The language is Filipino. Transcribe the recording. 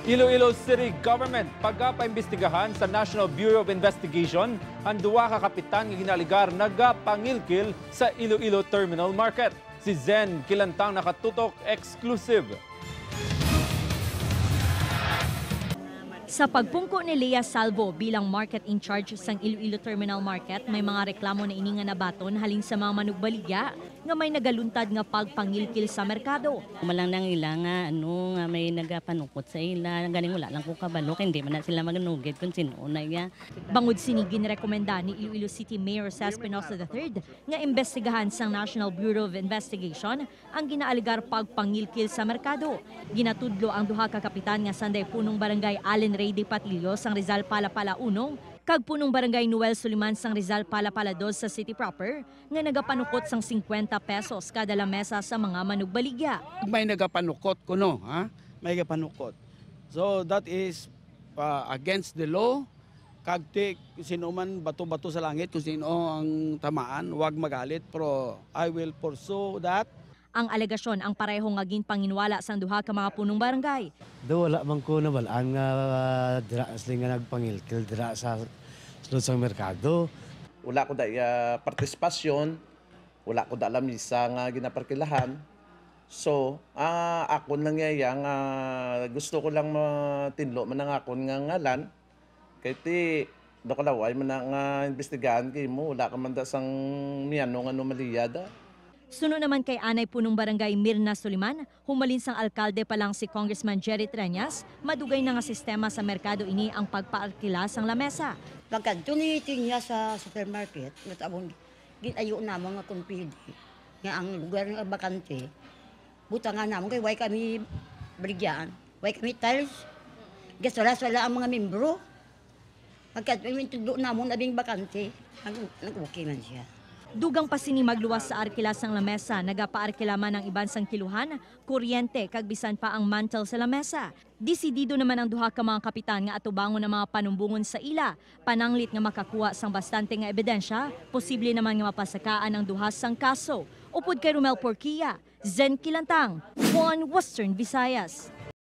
Iloilo City Government Paga-Imbestigahan sa National Bureau of Investigation ang duwa ka kapitan nga gina-alegar nagapangilkil sa Iloilo Terminal Market. Si Zen Kilantang nakatutok exclusive. Sa pagpungko ni Lea Salvo bilang market in charge sang Iloilo Terminal Market, may mga reklamo na ini nga nabaton halin sa mga manugbaligya nga may nagaluntad nga pagpangilkil sa merkado. Malang nang ila nga nga may nagapanukot sa ila, galing wala lang ko kabalo, hindi man na sila magnugid kung sino na iya. Bangod sini ginrekomenda ni Iloilo City Mayor Espinosa III nga imbestigahan sang National Bureau of Investigation ang gina-alegar pagpangilkil sa merkado. Ginatudlo ang duha ka kapitan nga sanday Punong Barangay Allen Reyde Patillo sang Rizal Palapala 1 kag Punong Barangay Noel Suliman sang Rizal Palapala 2 sa city proper nga nagapanukot sang 50 pesos kada lamesa sa mga manugbaligya. May nagapanukot kuno, ha? May nagapanukot. So that is against the law. Kag sino man bato-bato sa langit kung sino ang tamaan, wag magalit, pero I will pursue that. Ang alegasyon ang pareho ngaging panginwala sang duha ka mga punong barangay. Do wala man ko nabalaan nga dira nga nagpangilkil dira sa sulod sang merkado. Wala ko da partisipasyon, wala ko da lamisa nga ginaparkilahan. So, ako lang yang gusto ko lang matinlo man ang akon nga ngalan. Kay ti do ko laway man nga imbestigahan kay mo, wala ka man da sang miyano nga anomalya da. Sunod naman kay Anay Punong Barangay Mirna Suliman, humalin sang alkalde pa lang si Congressman Jerry Treñas, madugay na nga sistema sa merkado ini ang pagpaarkila sang lamesa. Pagka dunitin niya sa supermarket, natabong ginayo na mga kumpidi, nga ang lugar ng bakante, buta nga naman kay way kami baligyan, way kami tiles, gaswala-swala ang mga membro. Pagka tudlo namon abing bakante, nag-okay man siya. Dugang pa sini magluwas sa arkila sang lamesa, nagapaarkila man ang iban sang kiluhan, kuryente, kag bisan pa ang mantel sa lamesa. Desidido naman ang duha ka mga kapitan nga atubangon ng mga panumbungon sa ila, pananglit nga makakuha sang bastante nga ebidensya, posible naman nga mapasakaan ang duha sang kaso. Upod kay Romel Porquilla, Zen Kilantang, One Western Visayas.